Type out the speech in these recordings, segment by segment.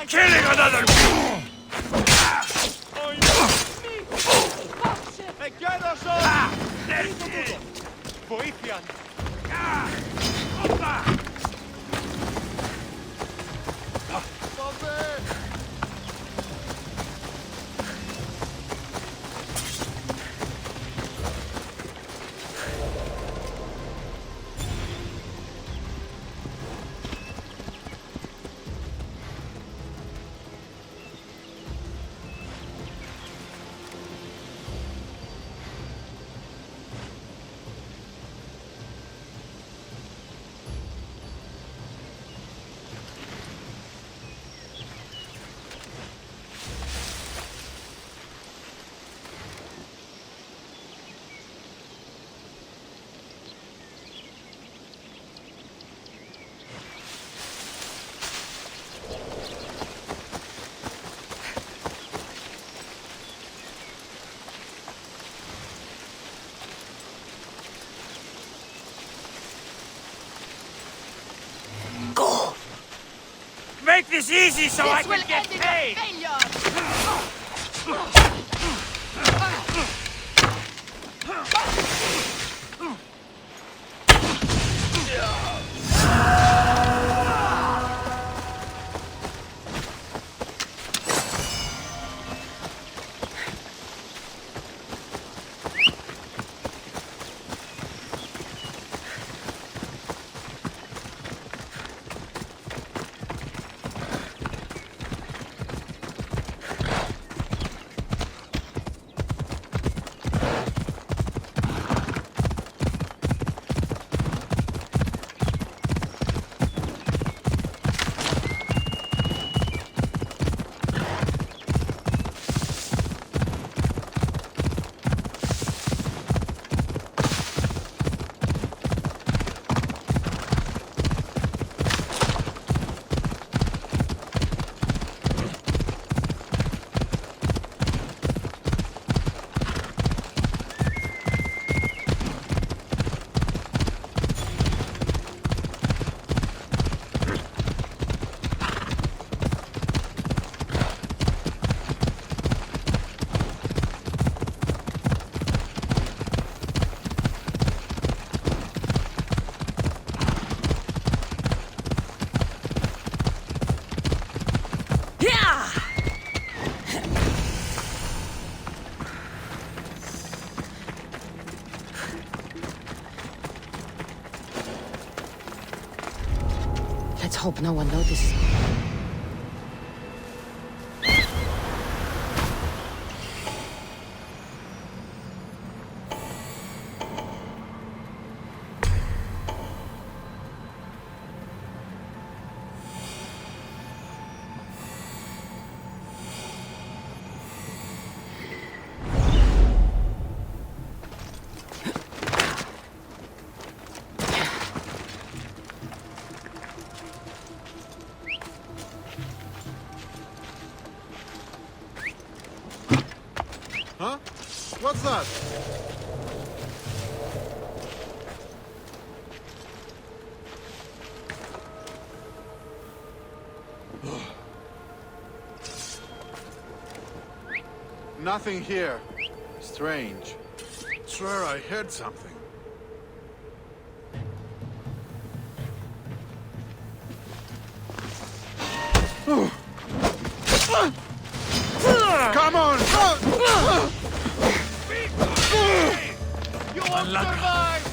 Killing another! Make this easy so I can get paid! Let's hope no one notices. Huh? What's that? Nothing here. Strange. Swear I heard something. Come on! You won't survive!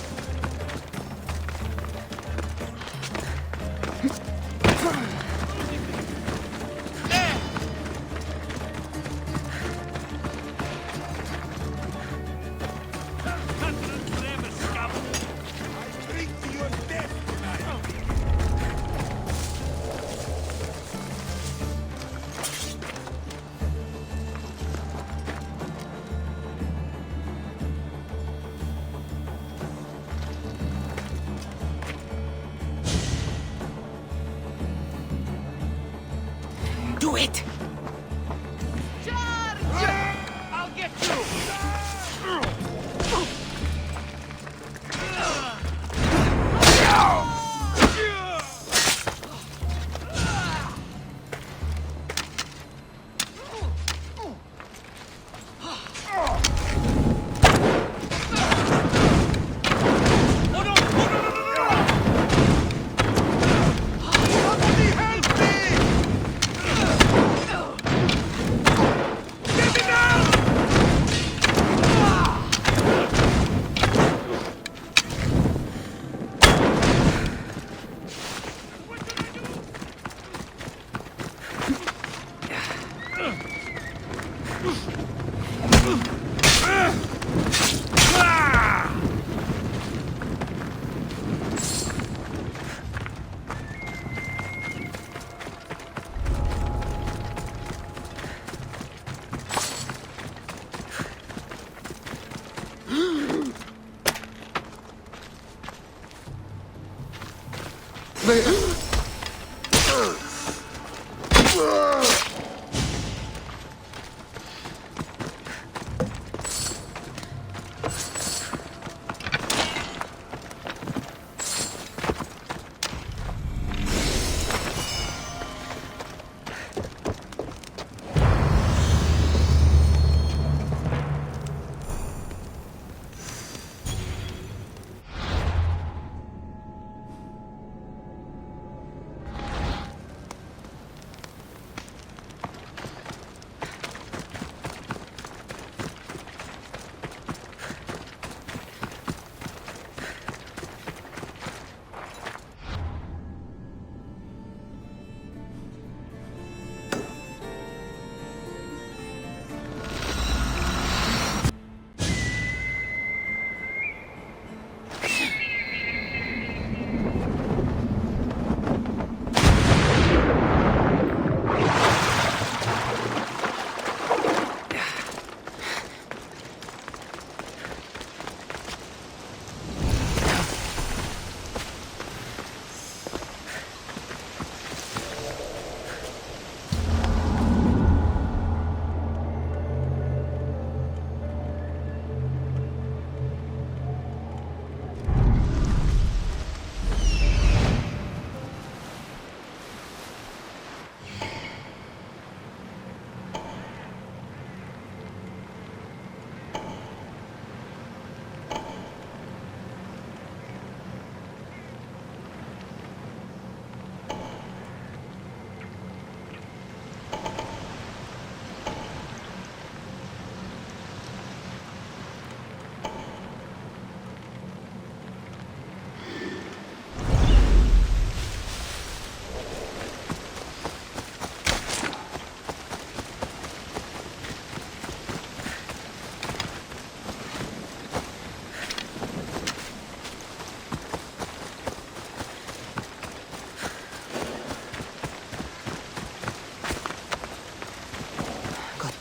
Do it! Charge! I'll get you!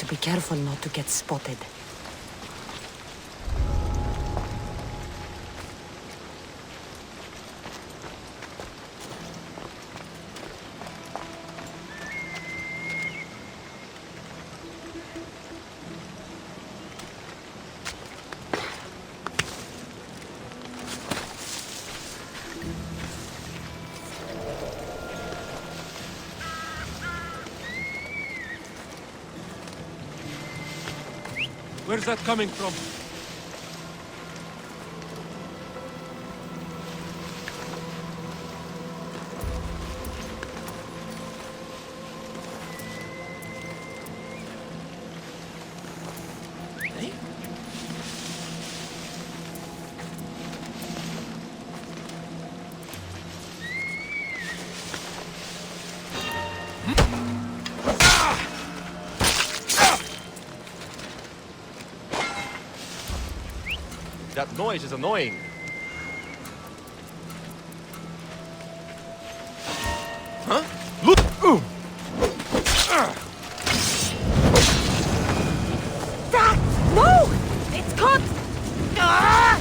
Be careful not to get spotted. Where's that coming from? That noise is annoying. Huh? Look! That! No! It's caught! Ah!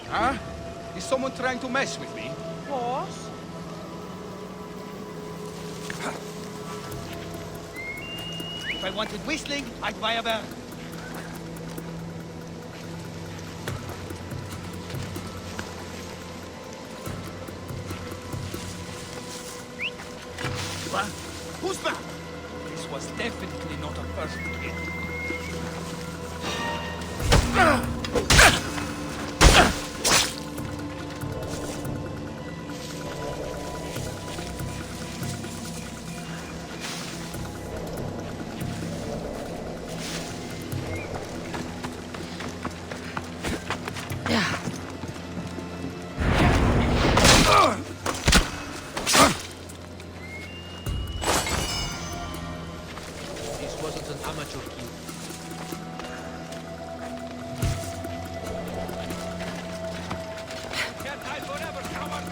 Huh? Is someone trying to mess with me? Boss? If I wanted whistling, I'd buy a bell. What? Who's back? This was definitely not a first hit. This wasn't an amateur kill. Can't hide forever, coward!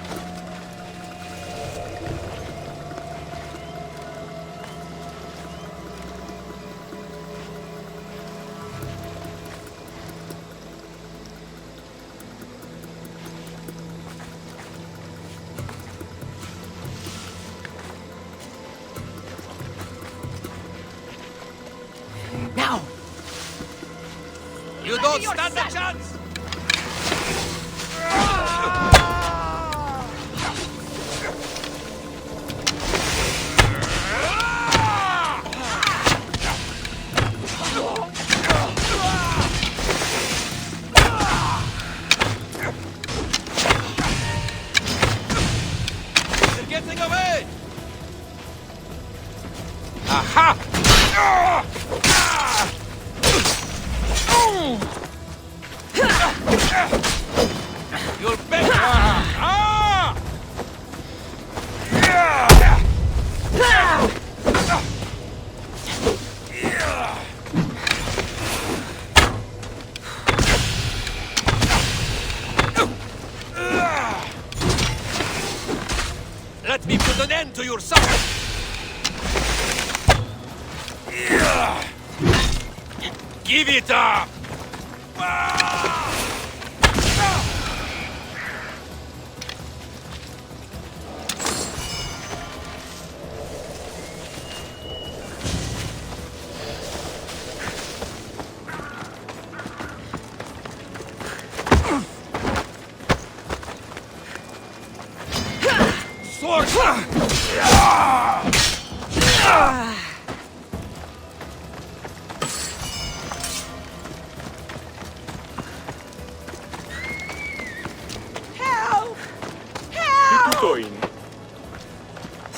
Now! You don't stand a chance! They're getting away! Aha! You'll bet! Let me put an end to your suffering! Give it up! Sword!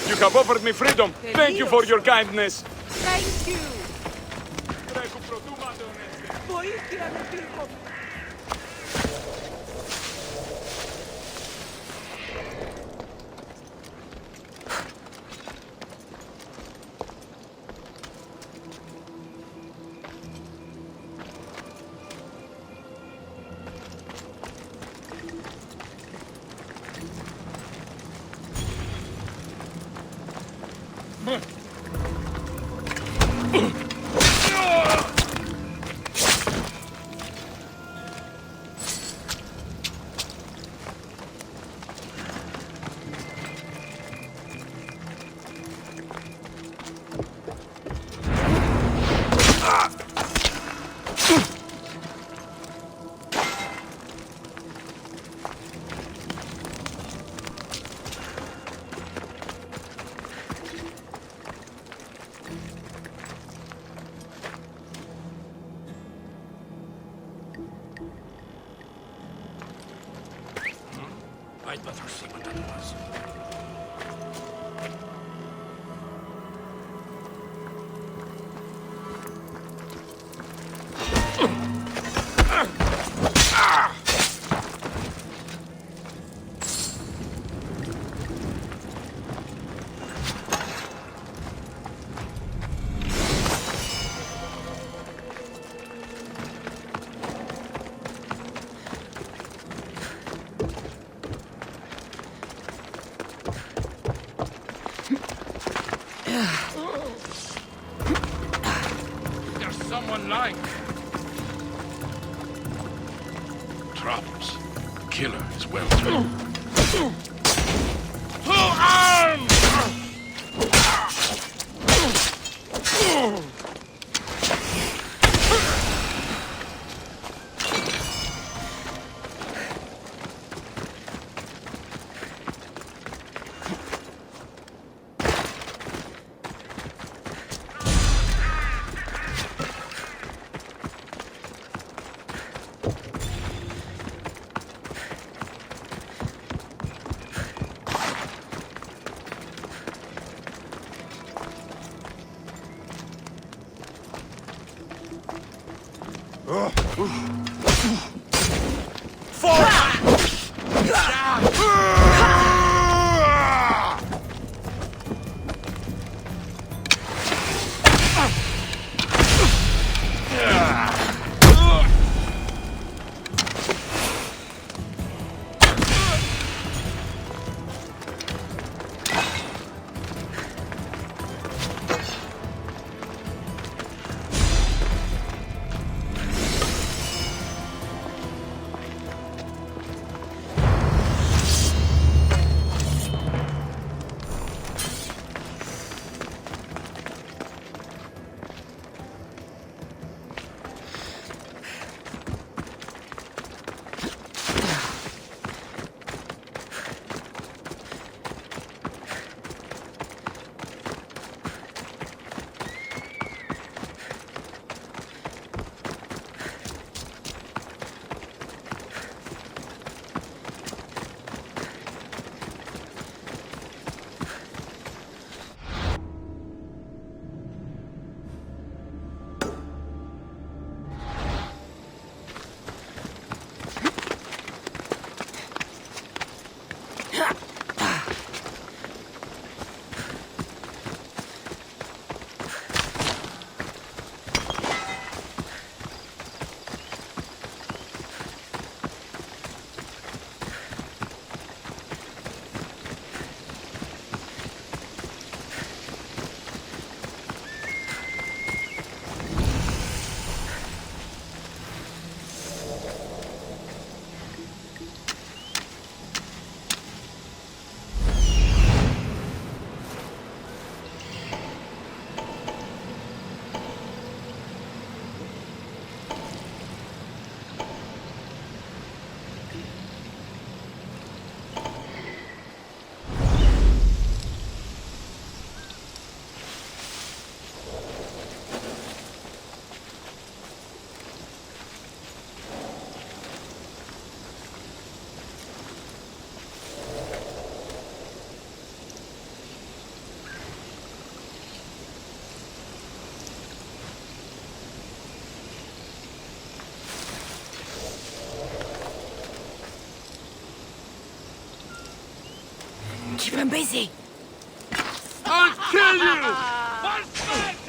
You have offered me freedom. Thank you for your kindness. Thank you! I'd better see what that was. There's someone lying. Traps. Killer is well trained. To arms! Keep him busy. I'll kill you! One smack!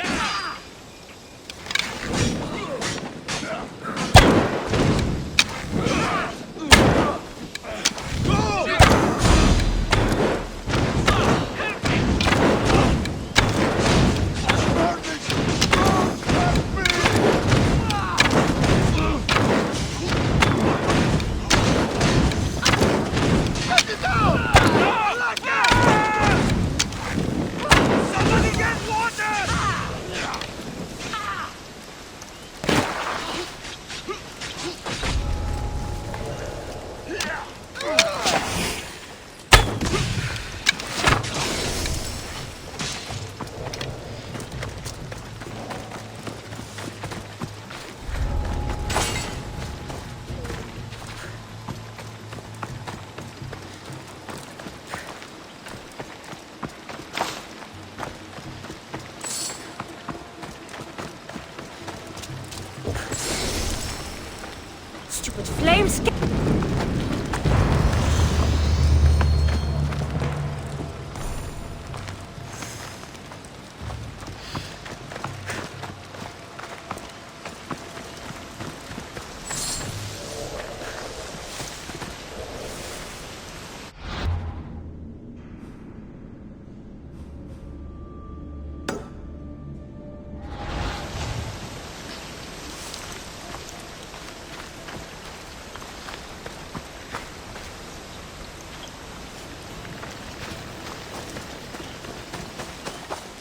I'm scared.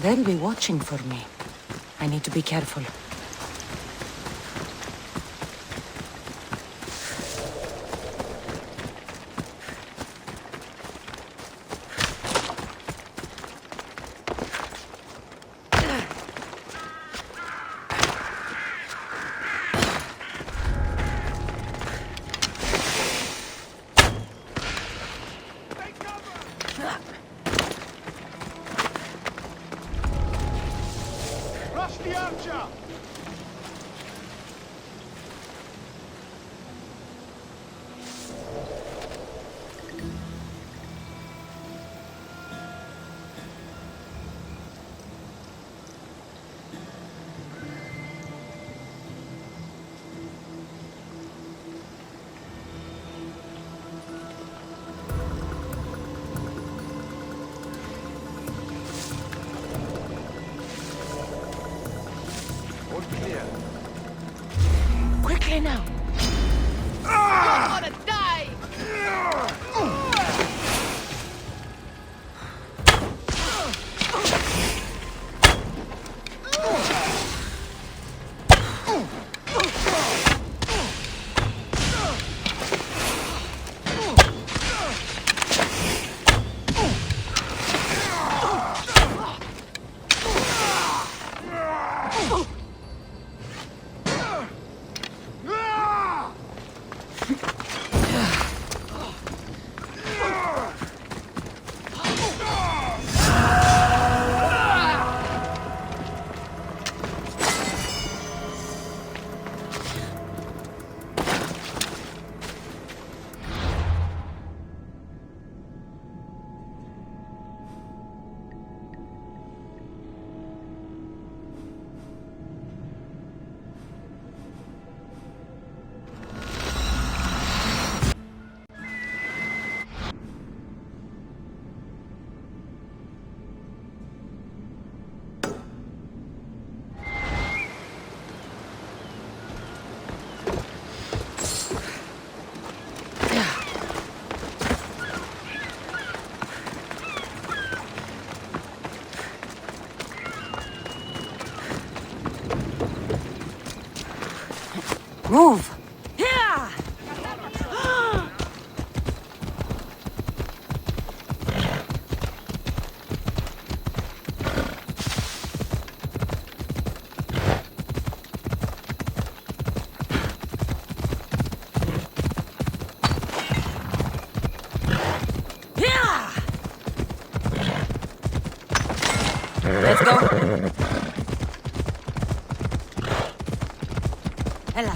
They'll be watching for me. I need to be careful. Rush the archer! All clear. Quickly now. You're gonna die! Move! Yeah! Let's go. Ella.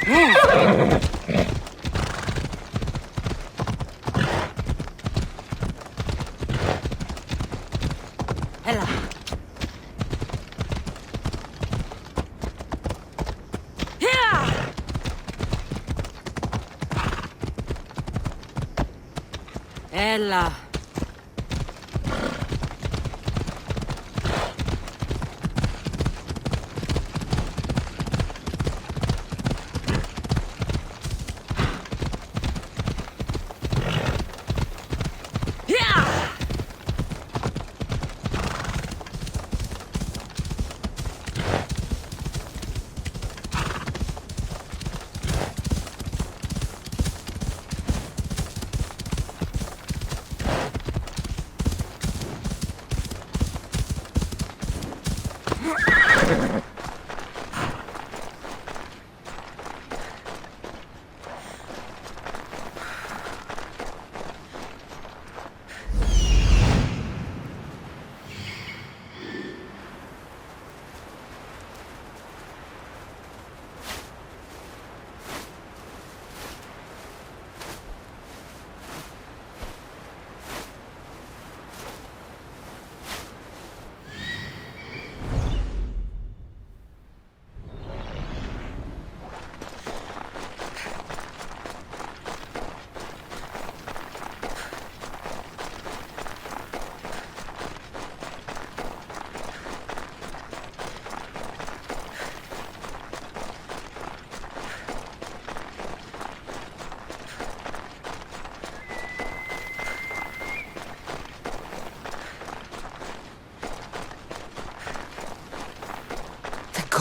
Ella. Ella.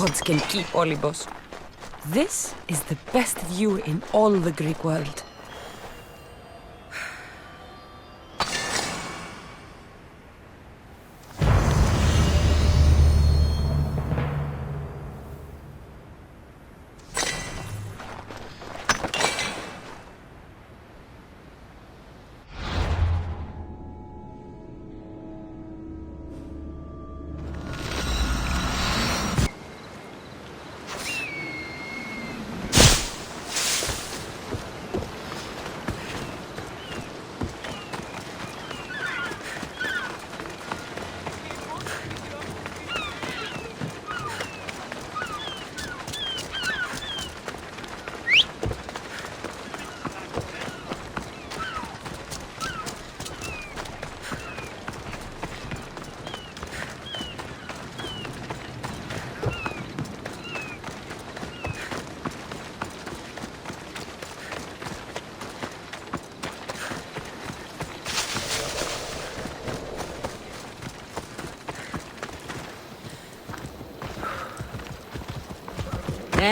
gods can keep Olibos. This is the best view in all the Greek world.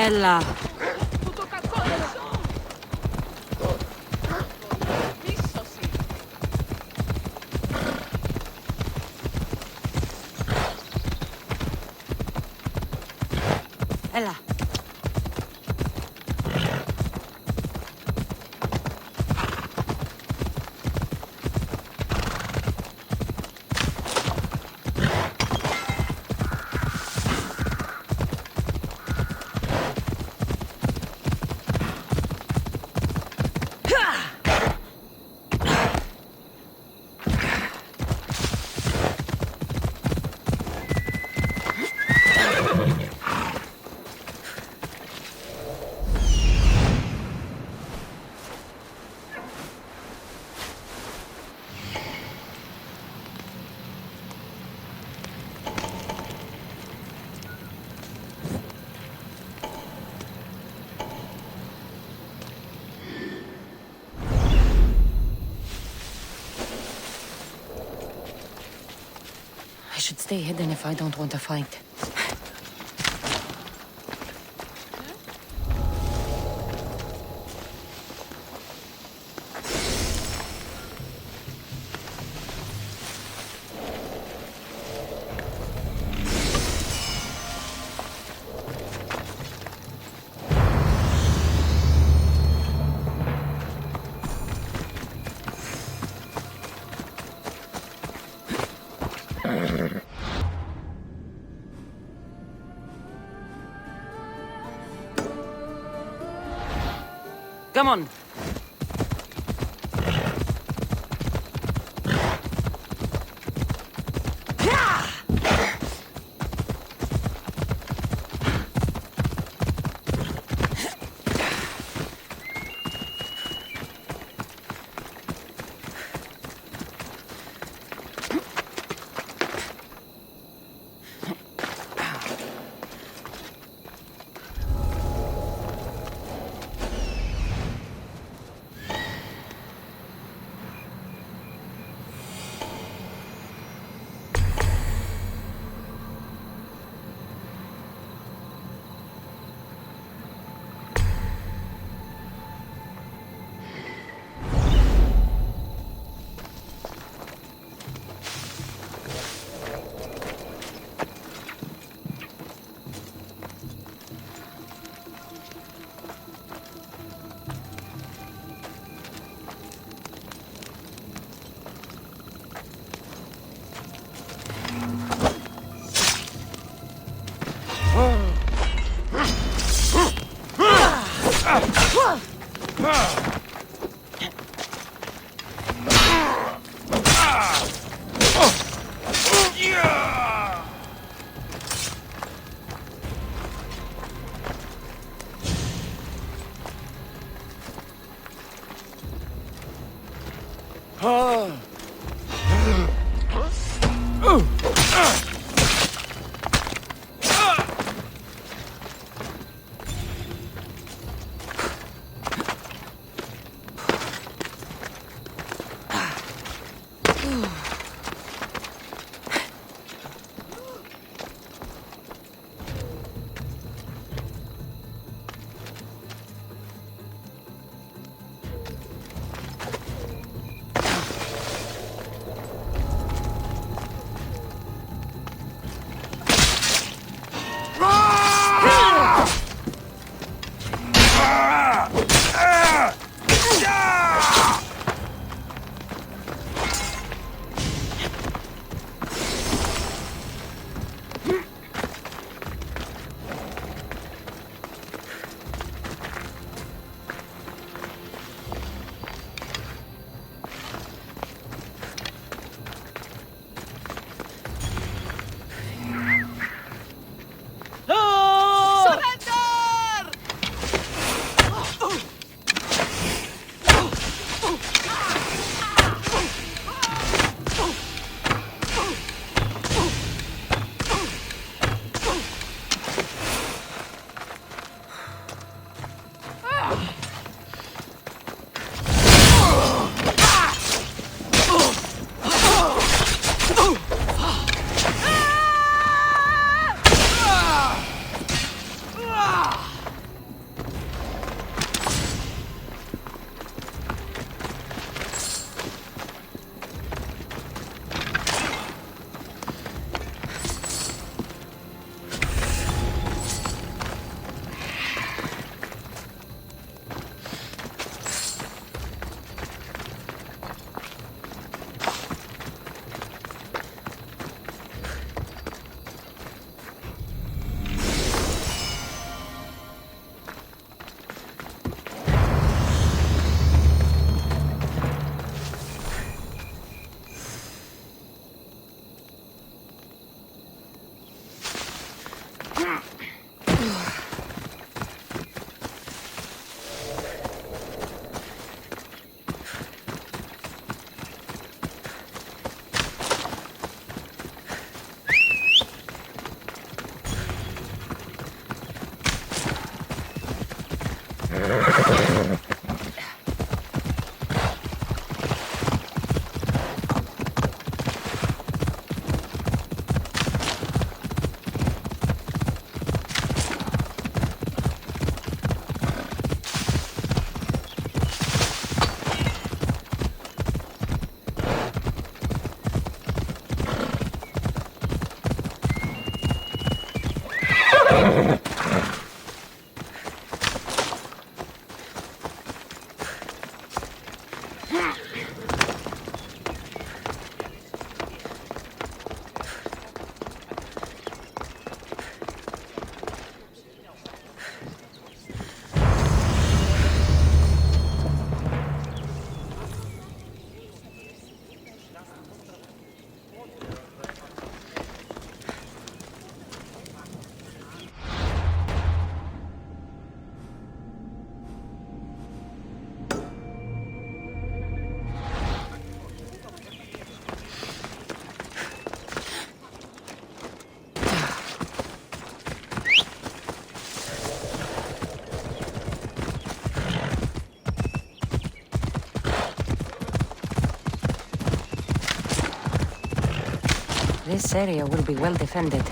Έλα. Που το κακό ζω. Μίσωση. Έλα. I should stay hidden if I don't want to fight. Come on. This area will be well defended.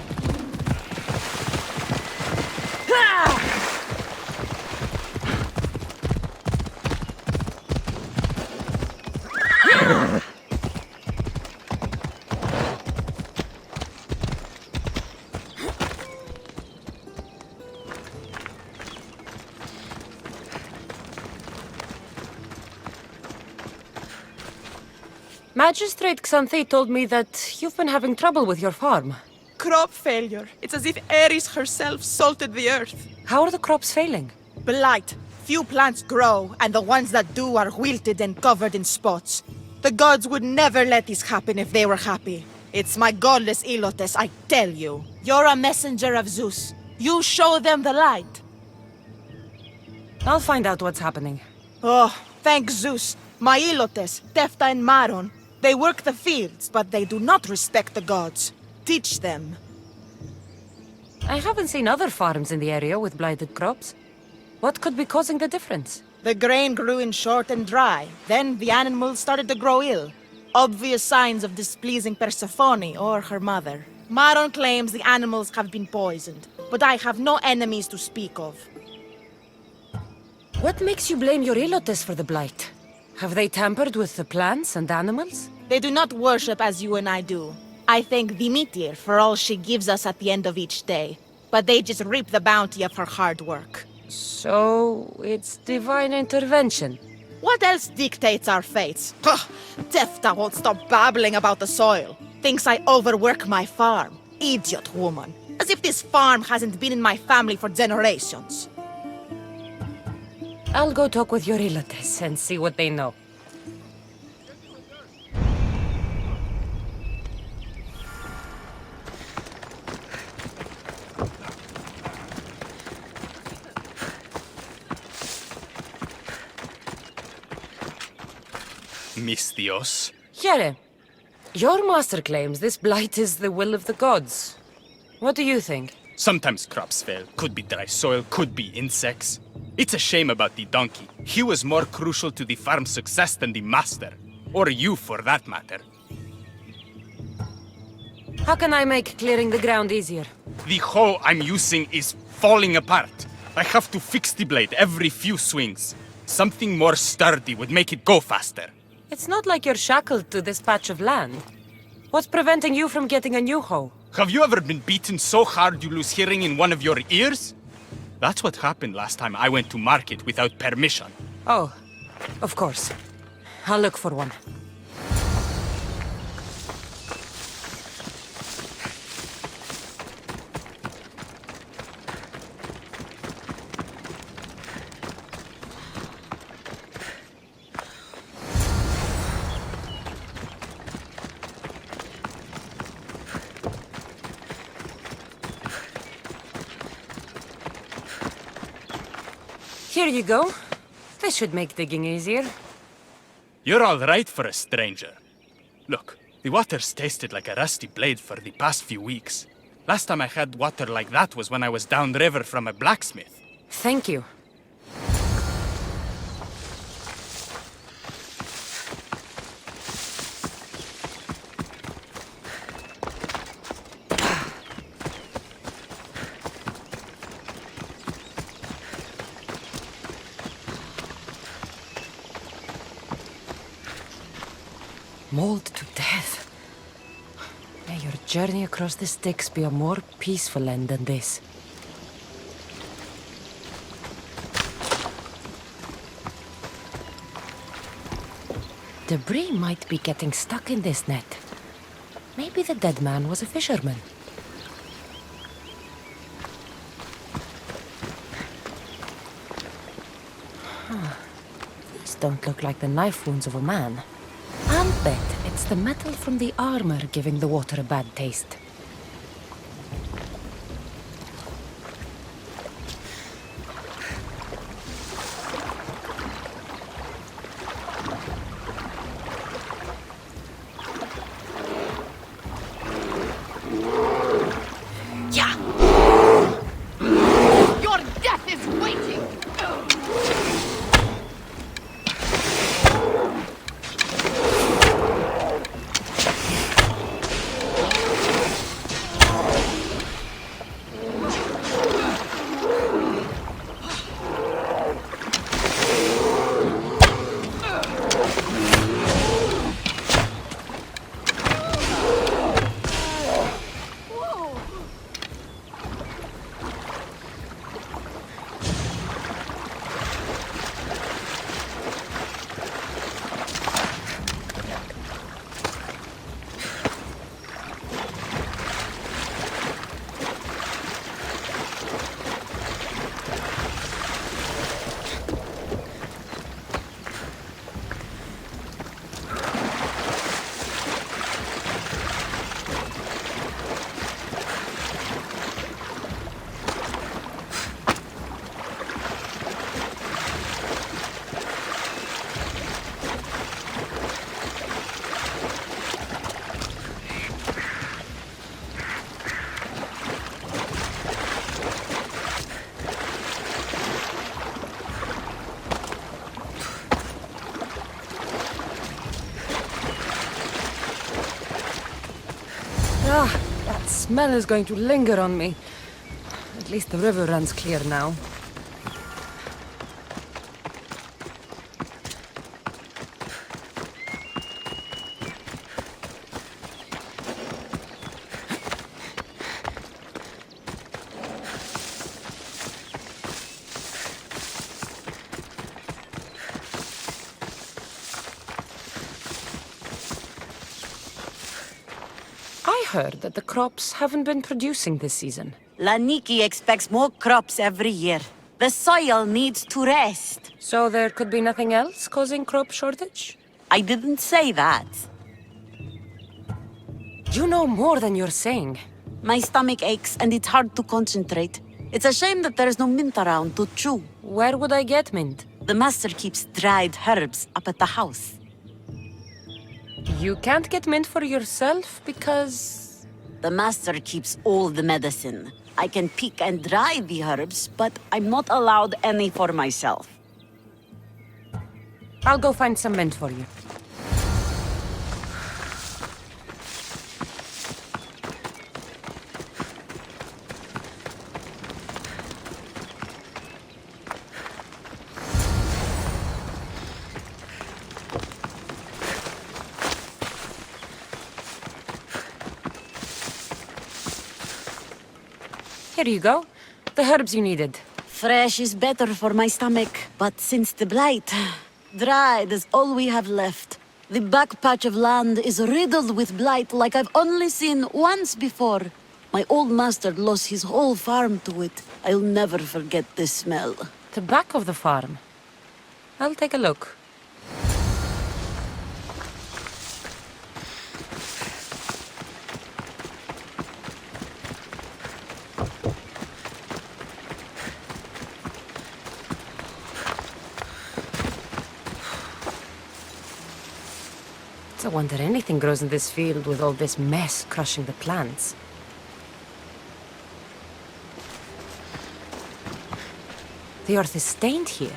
Magistrate Xanthi told me that you've been having trouble with your farm. Crop failure. It's as if Ares herself salted the earth. How are the crops failing? Blight. Few plants grow, and the ones that do are wilted and covered in spots. The gods would never let this happen if they were happy. It's my godless Ilotes, I tell you. You're a messenger of Zeus. You show them the light. I'll find out what's happening. Oh, thank Zeus. My Ilotes, Tefta and Maron. They work the fields, but they do not respect the gods. Teach them. I haven't seen other farms in the area with blighted crops. What could be causing the difference? The grain grew in short and dry. Then the animals started to grow ill. Obvious signs of displeasing Persephone or her mother. Maron claims the animals have been poisoned, but I have no enemies to speak of. What makes you blame your Ilotes for the blight? Have they tampered with the plants and animals? They do not worship as you and I do. I thank Demeter for all she gives us at the end of each day, but they just reap the bounty of her hard work. So, it's divine intervention. What else dictates our fates? Ugh, Tefta won't stop babbling about the soil. Thinks I overwork my farm. Idiot woman. As if this farm hasn't been in my family for generations. I'll go talk with your Ilotes and see what they know. Mystios. Here, your master claims this blight is the will of the gods. What do you think? Sometimes crops fail. Could be dry soil, could be insects. It's a shame about the donkey. He was more crucial to the farm's success than the master. Or you, for that matter. How can I make clearing the ground easier? The hoe I'm using is falling apart. I have to fix the blade every few swings. Something more sturdy would make it go faster. It's not like you're shackled to this patch of land. What's preventing you from getting a new hoe? Have you ever been beaten so hard you lose hearing in one of your ears? That's what happened last time I went to market without permission. Oh, of course. I'll look for one. Here you go. This should make digging easier. You're all right for a stranger. Look, the water's tasted like a rusty blade for the past few weeks. Last time I had water like that was when I was downriver from a blacksmith. Thank you. Mauled to death. May your journey across the Styx be a more peaceful end than this. Debris might be getting stuck in this net. Maybe the dead man was a fisherman. These don't look like the knife wounds of a man. I'll bet it's the metal from the armor giving the water a bad taste. Yeah! Your death is waiting! Ah, that smell is going to linger on me. At least the river runs clear now. I heard that the crops haven't been producing this season. Laniki expects more crops every year. The soil needs to rest. So there could be nothing else causing crop shortage? I didn't say that. You know more than you're saying. My stomach aches and it's hard to concentrate. It's a shame that there's no mint around to chew. Where would I get mint? The master keeps dried herbs up at the house. You can't get mint for yourself because... The master keeps all the medicine. I can pick and dry the herbs, but I'm not allowed any for myself. I'll go find some mint for you. Here you go. The herbs you needed. Fresh is better for my stomach, but since the blight, dried is all we have left. The back patch of land is riddled with blight like I've only seen once before. My old master lost his whole farm to it. I'll never forget this smell. The back of the farm. I'll take a look. It's a wonder anything grows in this field with all this mess crushing the plants. The earth is stained here.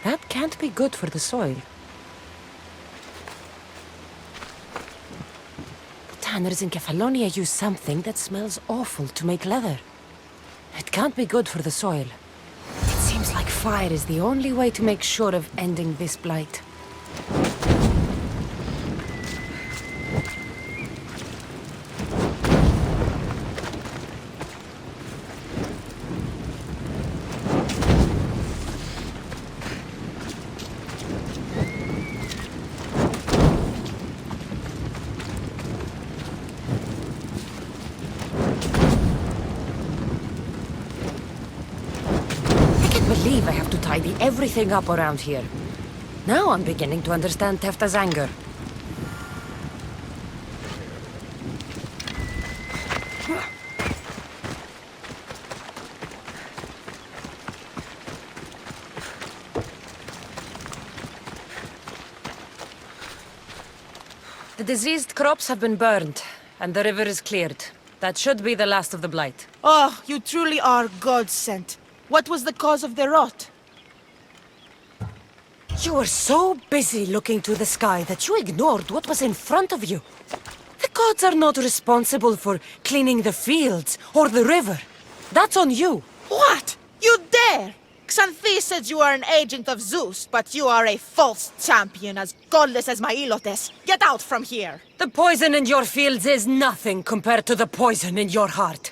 That can't be good for the soil. The tanners in Kefalonia use something that smells awful to make leather. It can't be good for the soil. It seems like fire is the only way to make sure of ending this blight. I have to tidy everything up around here. Now I'm beginning to understand Tefta's anger. The diseased crops have been burned, and the river is cleared. That should be the last of the blight. Oh, you truly are God-sent. What was the cause of the rot? You were so busy looking to the sky that you ignored what was in front of you. The gods are not responsible for cleaning the fields or the river. That's on you. What? You dare? Xanthi said you are an agent of Zeus, but you are a false champion as godless as my Ilotes. Get out from here! The poison in your fields is nothing compared to the poison in your heart.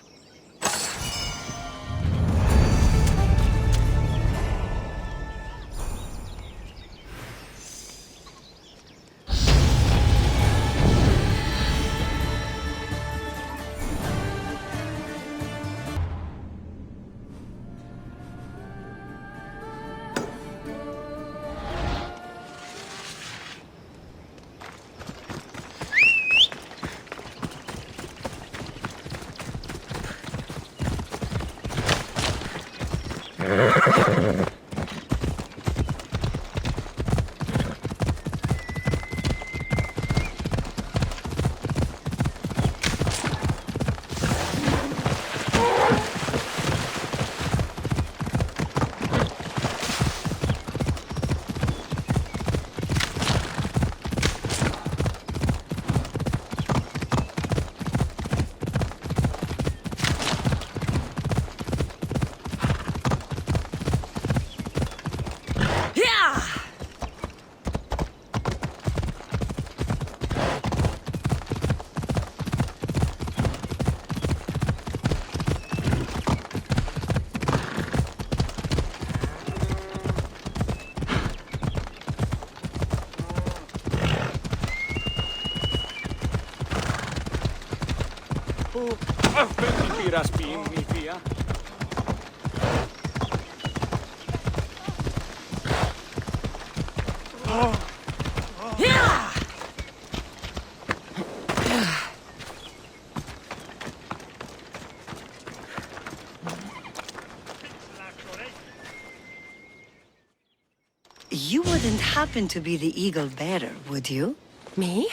You wouldn't happen to be the eagle bearer, would you? Me?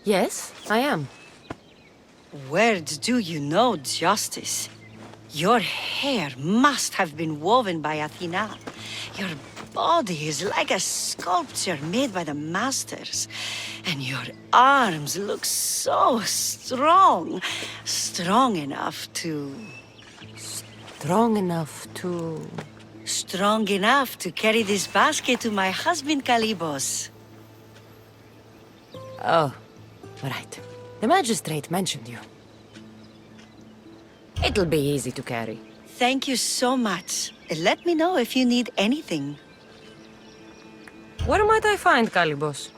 Yes, I am. Where do you know justice? Your hair must have been woven by Athena. Your body is like a sculpture made by the masters. And your arms look so strong. Strong enough to... Strong enough to... Strong enough to carry this basket to my husband Kalibos. Oh, right. The magistrate mentioned you. It'll be easy to carry. Thank you so much. Let me know if you need anything. Where might I find Kalibos?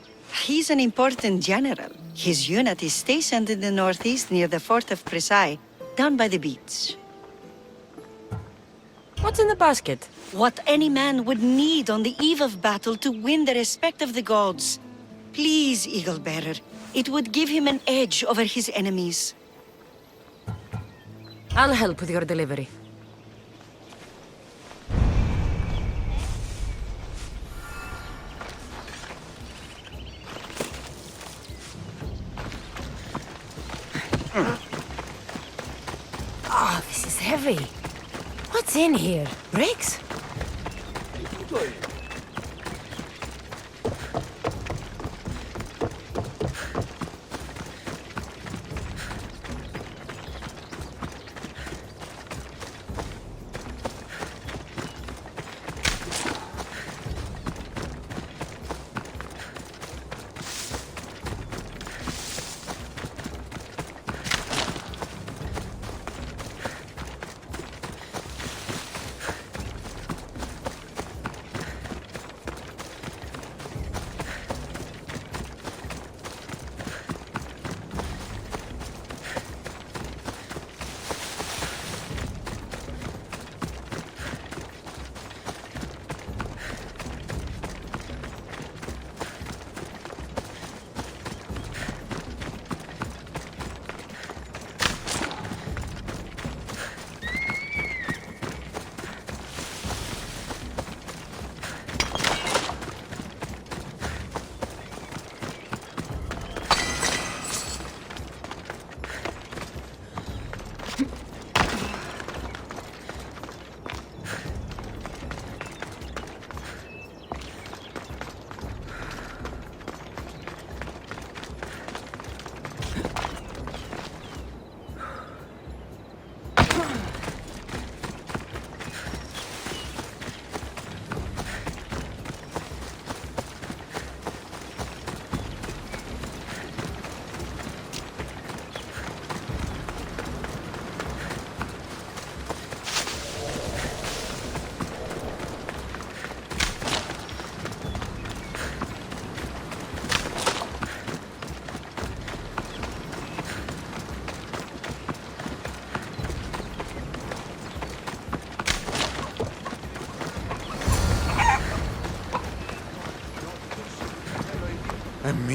He's an important general. His unit is stationed in the northeast near the fort of Presai, down by the beach. What's in the basket? What any man would need on the eve of battle to win the respect of the gods. Please, Eagle Bearer. It would give him an edge over his enemies. I'll help with your delivery. Oh, this is heavy. What's in here? Bricks?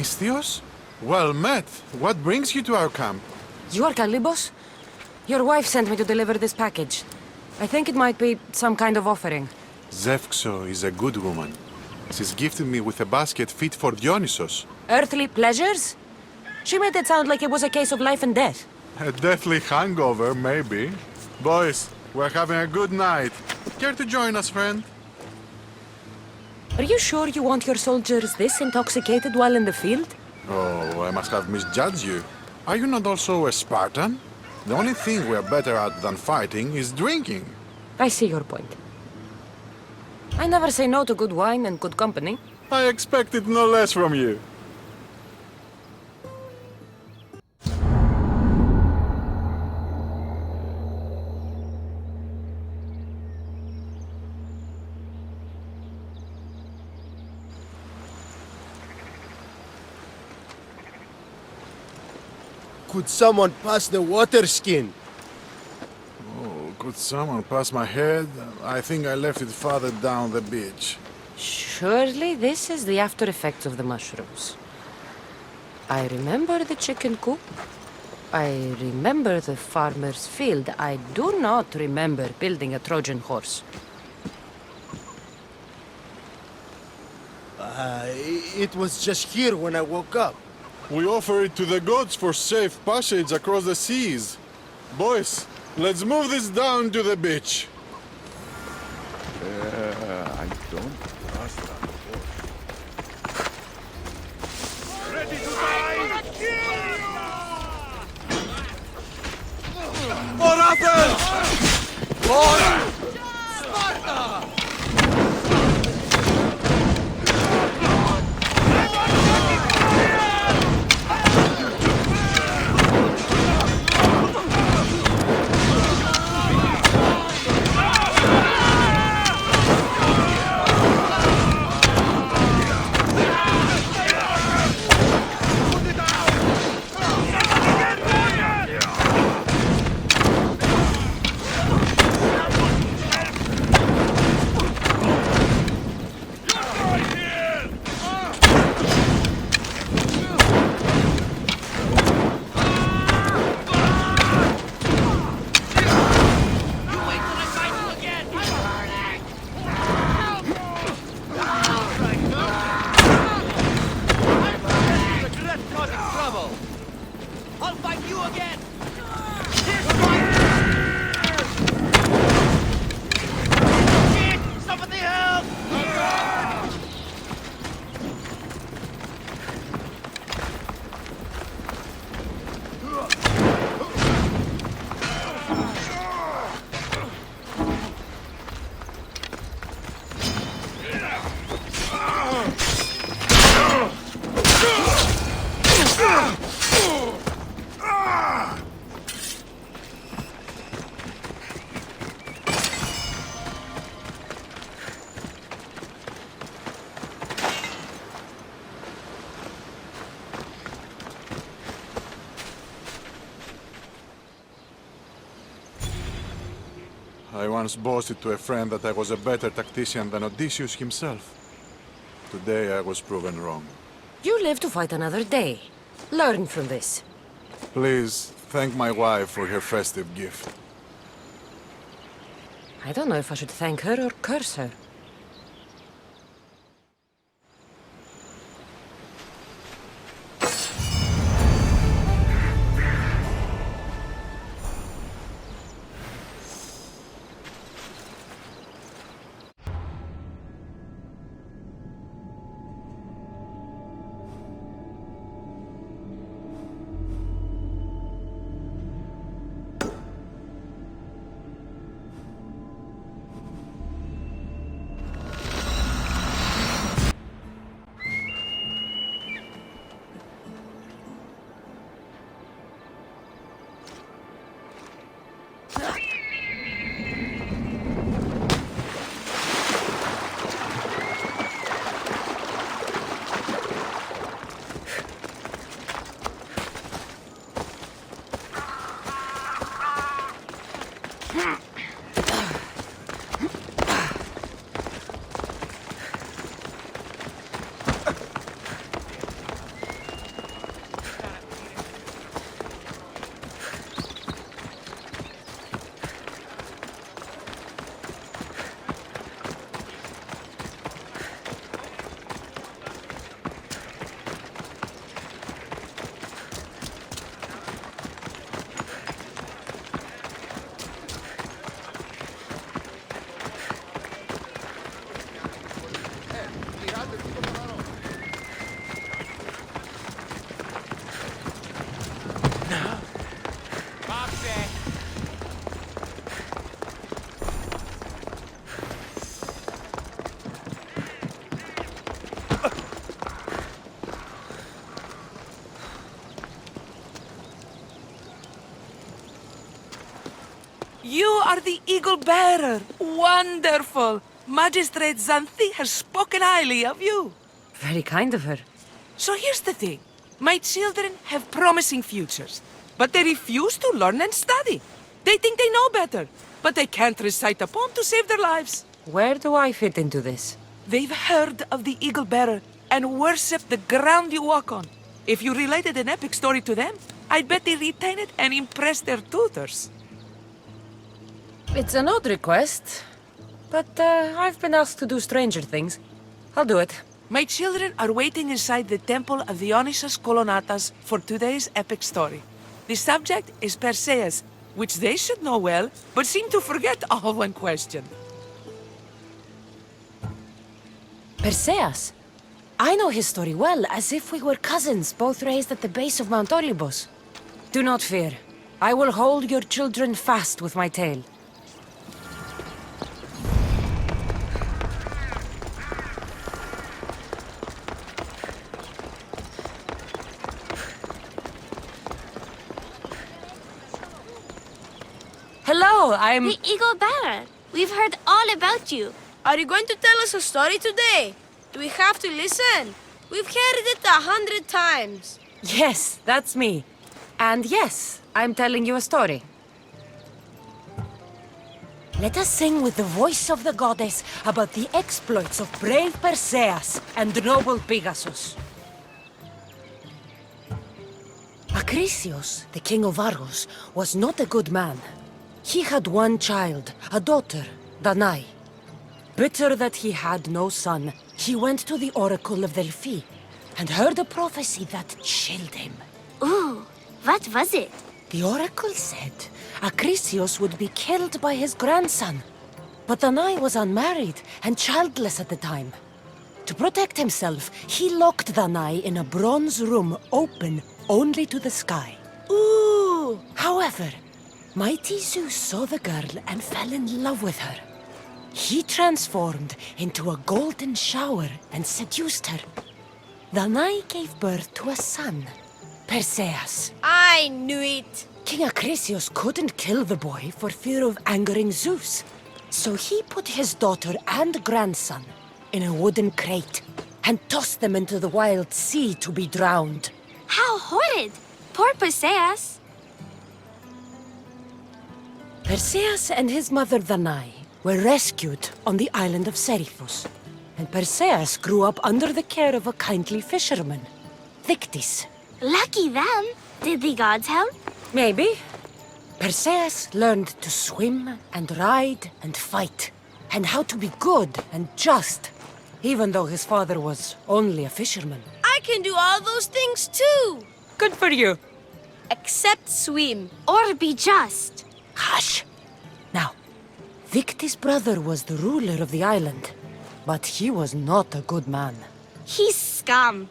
Misthios? Well met. What brings you to our camp? You are Kalibos? Your wife sent me to deliver this package. I think it might be some kind of offering. Zevxo is a good woman. She's gifted me with a basket fit for Dionysos. Earthly pleasures? She made it sound like it was a case of life and death. A deathly hangover, maybe. Boys, we're having a good night. Care to join us, friend? Are you sure you want your soldiers this intoxicated while in the field? Oh, I must have misjudged you. Are you not also a Spartan? The only thing we're better at than fighting is drinking. I see your point. I never say no to good wine and good company. I expected no less from you. Could someone pass the water skin? Oh, could someone pass my head? I think I left it farther down the beach. Surely this is the after effects of the mushrooms. I remember the chicken coop. I remember the farmer's field. I do not remember building a Trojan horse. It was just here when I woke up. We offer it to the gods for safe passage across the seas. Boys, let's move this down to the beach. I don't trust that horse. Ready to die? For Athens! For Sparta! I once boasted to a friend that I was a better tactician than Odysseus himself. Today I was proven wrong. You live to fight another day. Learn from this. Please, thank my wife for her festive gift. I don't know if I should thank her or curse her. You are the Eagle Bearer. Wonderful. Magistrate Xanthi has spoken highly of you. Very kind of her. So here's the thing. My children have promising futures. but they refuse to learn and study. They think they know better, but they can't recite a poem to save their lives. Where do I fit into this? They've heard of the Eagle Bearer and worship the ground you walk on. If you related an epic story to them, I bet they retain it and impress their tutors. It's an odd request, but I've been asked to do stranger things. I'll do it. My children are waiting inside the Temple of Dionysus Kolonatas for today's epic story. The subject is Perseus, which they should know well, but seem to forget all when questioned. Perseus? I know his story well, as if we were cousins, both raised at the base of Mount Olympus. Do not fear. I will hold your children fast with my tail. Hello, I'm... The Eagle Bearer. We've heard all about you. Are you going to tell us a story today? Do we have to listen? We've heard it 100 times. Yes, that's me. And yes, I'm telling you a story. Let us sing with the voice of the goddess about the exploits of brave Perseus and noble Pegasus. Acrisius, the king of Argos, was not a good man. He had one child, a daughter, Danae. Bitter that he had no son, he went to the oracle of Delphi and heard a prophecy that chilled him. Ooh, what was it? The oracle said Acrisius would be killed by his grandson. But Danae was unmarried and childless at the time. To protect himself, he locked Danae in a bronze room open only to the sky. Ooh! However, mighty Zeus saw the girl and fell in love with her. He transformed into a golden shower and seduced her. Danae gave birth to a son, Perseus. I knew it! King Acrisius couldn't kill the boy for fear of angering Zeus. So he put his daughter and grandson in a wooden crate and tossed them into the wild sea to be drowned. How horrid! Poor Perseus. Perseus and his mother Danae were rescued on the island of Seriphos, and Perseus grew up under the care of a kindly fisherman, Victis. Lucky them. Did the gods help? Maybe. Perseus learned to swim and ride and fight, and how to be good and just, even though his father was only a fisherman. I can do all those things too! Good for you. Except swim. Or be just. Hush! Now, Victis' brother was the ruler of the island, but he was not a good man. He's scum.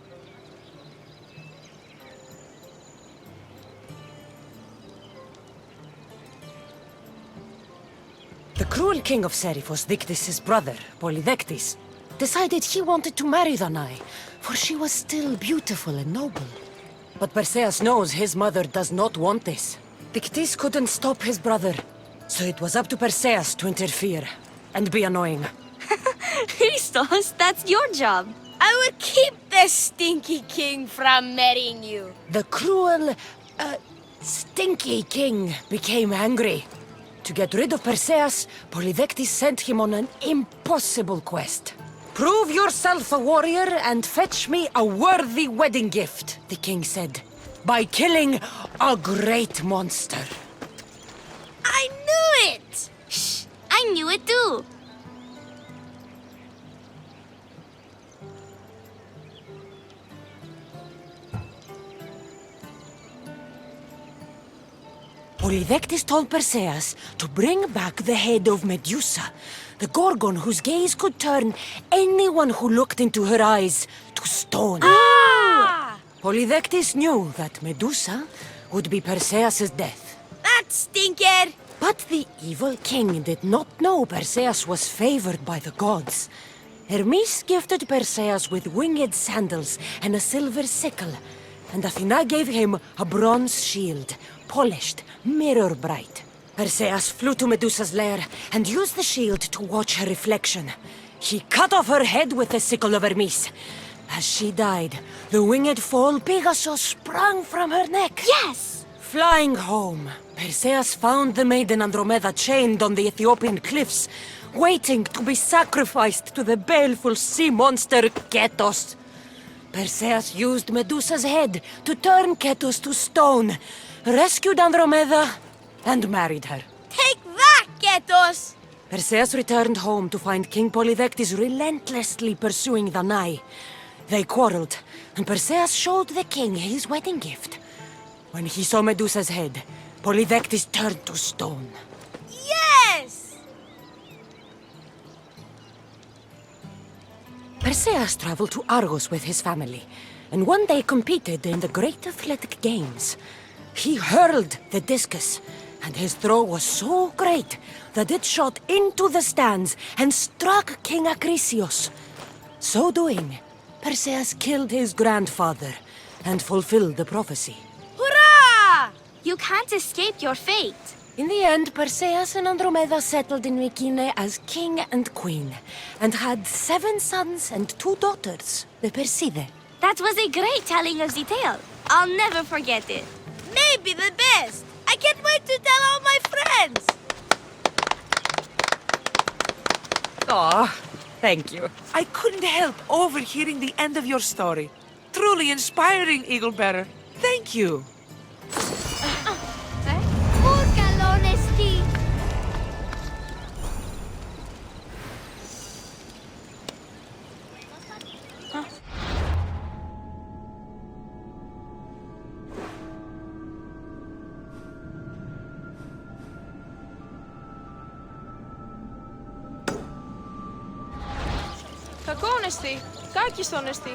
The cruel king of Seriphos, Victis' brother, Polydectes, decided he wanted to marry Danae, for she was still beautiful and noble. But Perseus knows his mother does not want this. Victis couldn't stop his brother, so it was up to Perseus to interfere and be annoying. Christos, that's your job. I will keep the stinky king from marrying you. The cruel, stinky king became angry. To get rid of Perseus, Polydectes sent him on an impossible quest. Prove yourself a warrior and fetch me a worthy wedding gift, the king said, by killing a great monster. I knew it! Shh, I knew it too. Polydectes told Perseus to bring back the head of Medusa, the Gorgon whose gaze could turn anyone who looked into her eyes to stone. Ah! Polydectes knew that Medusa would be Perseus' death. That stinker! But the evil king did not know Perseus was favored by the gods. Hermes gifted Perseus with winged sandals and a silver sickle, and Athena gave him a bronze shield, polished, mirror bright. Perseus flew to Medusa's lair and used the shield to watch her reflection. He cut off her head with the sickle of Hermes. As she died, the winged foal Pegasus sprang from her neck. Yes! Flying home, Perseus found the maiden Andromeda chained on the Ethiopian cliffs, waiting to be sacrificed to the baleful sea monster Kasos. Perseus used Medusa's head to turn Kasos to stone, rescued Andromeda, and married her. Take that, Kasos! Perseus returned home to find King Polydectes relentlessly pursuing the Nai. They quarreled, and Perseus showed the king his wedding gift. When he saw Medusa's head, Polydectes turned to stone. Yes! Perseus traveled to Argos with his family, and one day competed in the Great Athletic Games. He hurled the discus, and his throw was so great that it shot into the stands and struck King Acrisius. So doing, Perseus killed his grandfather and fulfilled the prophecy. Hurrah! You can't escape your fate. In the end, Perseus and Andromeda settled in Mycenae as king and queen, and had 7 sons and 2 daughters, the Perside. That was a great telling of the tale. I'll never forget it. Maybe the best. I can't wait to tell all my friends. Aw, thank you. I couldn't help overhearing the end of your story. Truly inspiring, Eagle Bearer. Thank you. Κακόνεστη, κάκιστονεστη.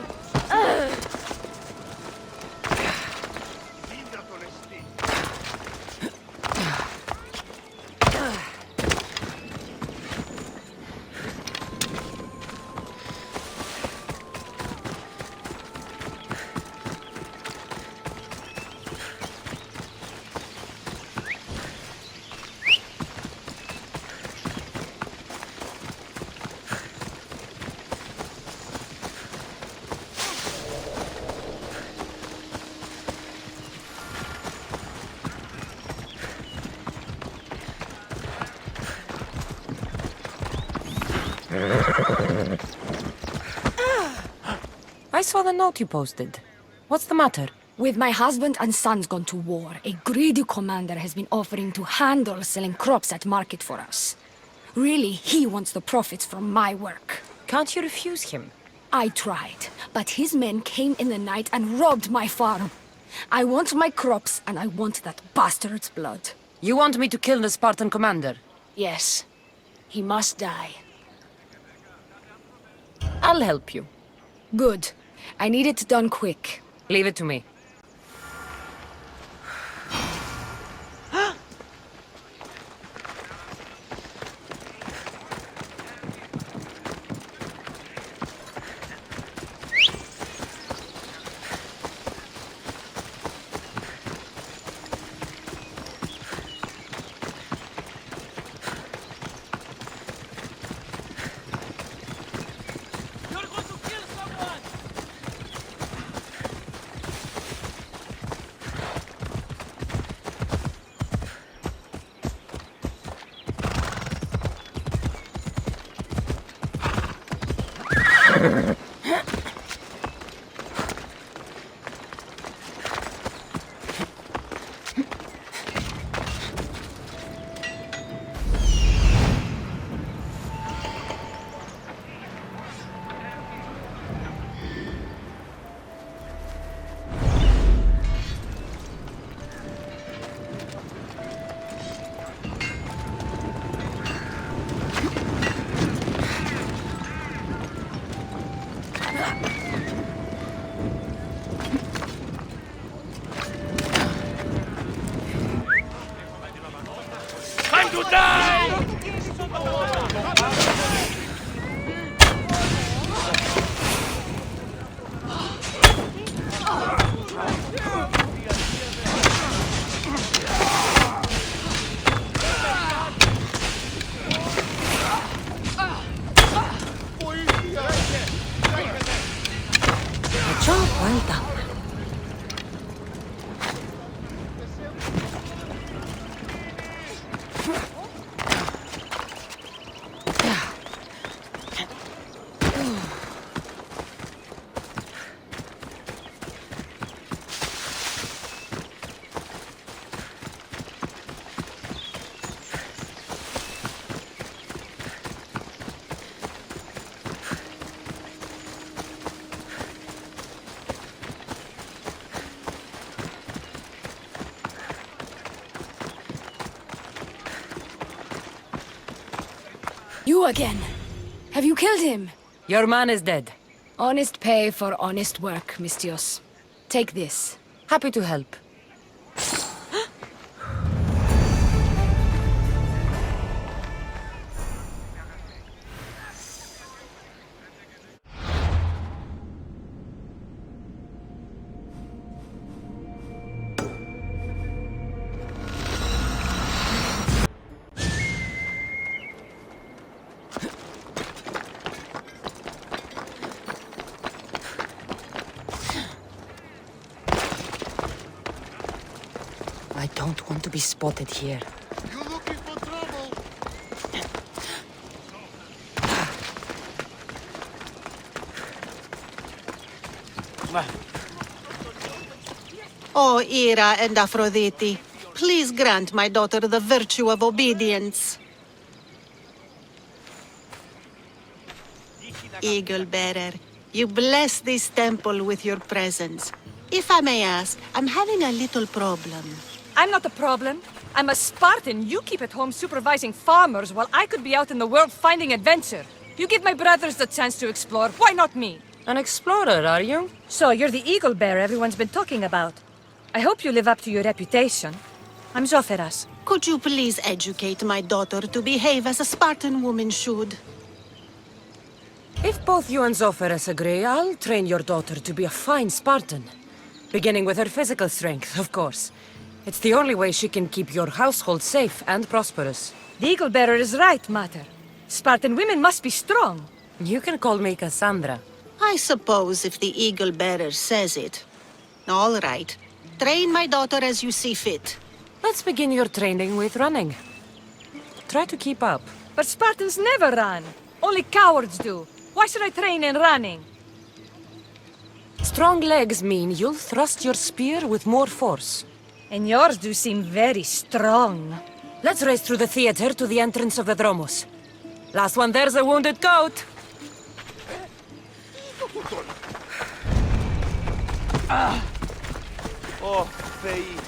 I saw the note you posted. What's the matter? With my husband and sons gone to war, a greedy commander has been offering to handle selling crops at market for us. Really, he wants the profits from my work. Can't you refuse him? I tried, but his men came in the night and robbed my farm. I want my crops, and I want that bastard's blood. You want me to kill the Spartan commander? Yes. He must die. I'll help you. Good. I need it done quick. Leave it to me. Time to die! A job well done. you again. Have you killed him? Your man is dead. Honest pay for honest work, Mistios. Take this. Happy to help. I don't want to be spotted here. You looking for trouble? Oh, Ira and Aphrodite, please grant my daughter the virtue of obedience. Eagle Bearer, you bless this temple with your presence. If I may ask, I'm having a little problem. I'm not the problem. I'm a Spartan. You keep at home supervising farmers while I could be out in the world finding adventure. You give my brothers the chance to explore. Why not me? An explorer, are you? So, you're the eagle bearer everyone's been talking about. I hope you live up to your reputation. I'm Zoferas. Could you please educate my daughter to behave as a Spartan woman should? If both you and Zoferas agree, I'll train your daughter to be a fine Spartan. Beginning with her physical strength, of course. It's the only way she can keep your household safe and prosperous. The eagle bearer is right, Mater. Spartan women must be strong. You can call me Kassandra. I suppose if the eagle bearer says it. All right. Train my daughter as you see fit. Let's begin your training with running. Try to keep up. But Spartans never run. Only cowards do. Why should I train in running? Strong legs mean you'll thrust your spear with more force. And yours do seem very strong. Let's race through the theater to the entrance of the Dromos. Last one there's a wounded goat. Oh, Faye.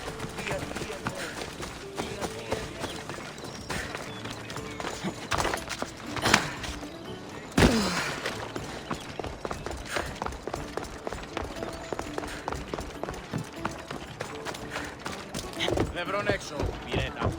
Πλευρών έξω, πυρέτα.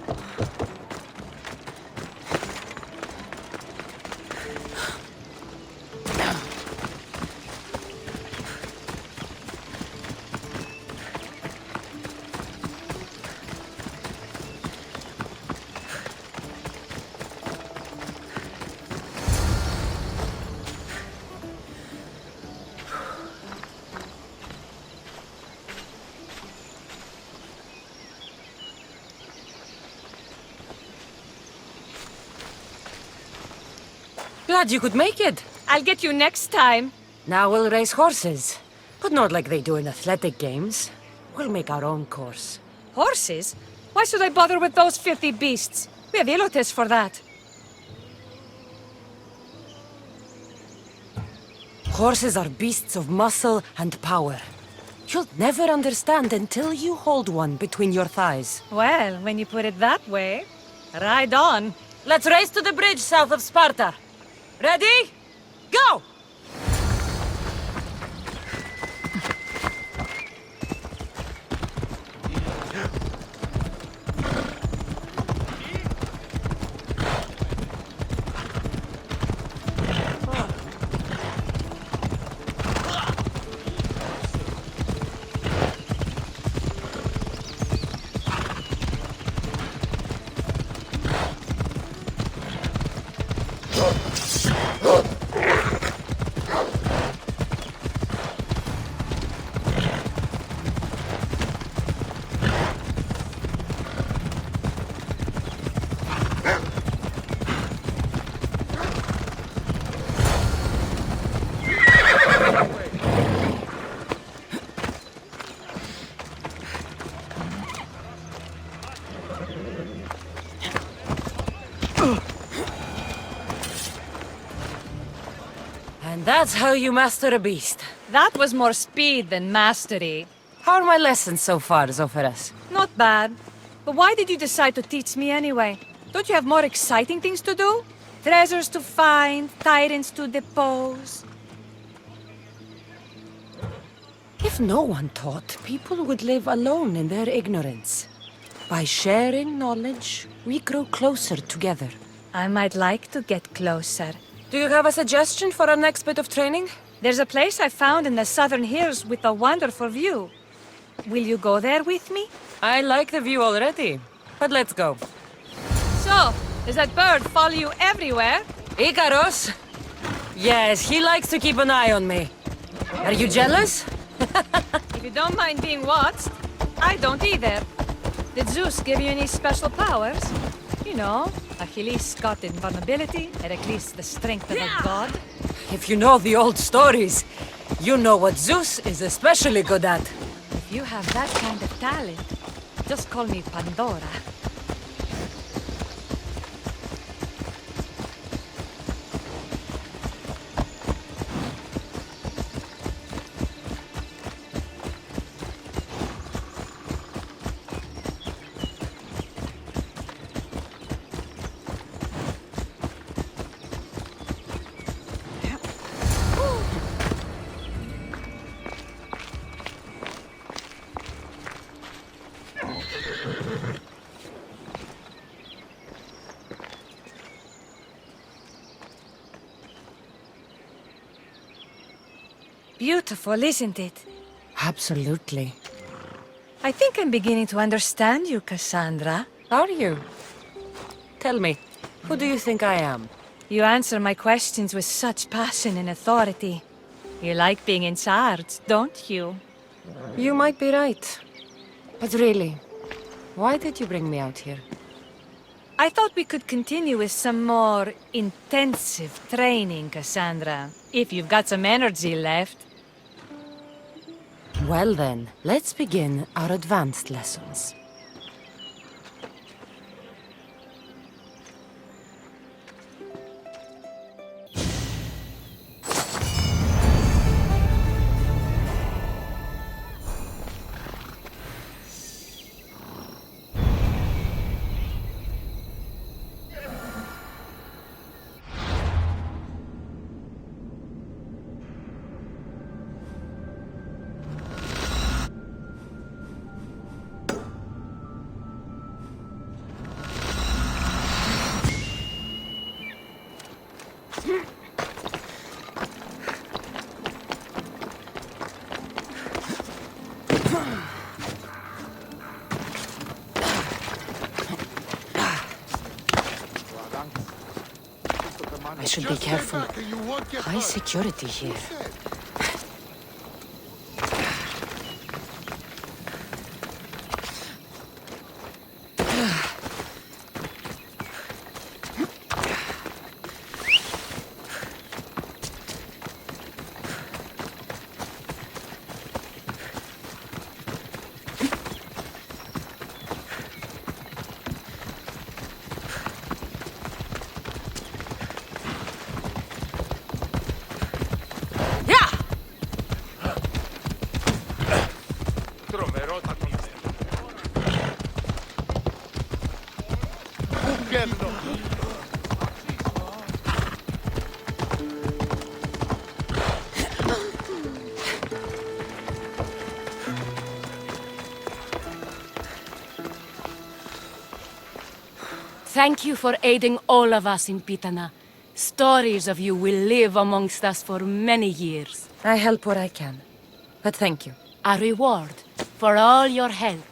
Glad you could make it. I'll get you next time. Now we'll race horses. But not like they do in athletic games. We'll make our own course. Horses? Why should I bother with those filthy beasts? We have Ilotes for that. Horses are beasts of muscle and power. You'll never understand until you hold one between your thighs. Well, when you put it that way, ride on. Let's race to the bridge south of Sparta. Ready? Go! That's how you master a beast. That was more speed than mastery. How are my lessons so far, Zoferas? Not bad. But why did you decide to teach me anyway? Don't you have more exciting things to do? Treasures to find, tyrants to depose. If no one taught, people would live alone in their ignorance. By sharing knowledge, we grow closer together. I might like to get closer. Do you have a suggestion for our next bit of training? There's a place I found in the southern hills with a wonderful view. Will you go there with me? I like the view already, but let's go. So, does that bird follow you everywhere? Icaros? Yes, he likes to keep an eye on me. Are you jealous? If you don't mind being watched, I don't either. Did Zeus give you any special powers? You know, Achilles got invulnerability, Heracles the strength of a god. If you know the old stories, you know what Zeus is especially good at. If you have that kind of talent, just call me Pandora. Beautiful, isn't it? Absolutely. I think I'm beginning to understand you, Kassandra. Are you? Tell me, who do you think I am? You answer my questions with such passion and authority. You like being in charge, don't you? You might be right. But really, why did you bring me out here? I thought we could continue with some more intensive training, Kassandra. If you've got some energy left. Well then, let's begin our advanced lessons. I should be careful. High security here. Thank you for aiding all of us in Pitana. Stories of you will live amongst us for many years. I help where I can. But thank you. A reward for all your help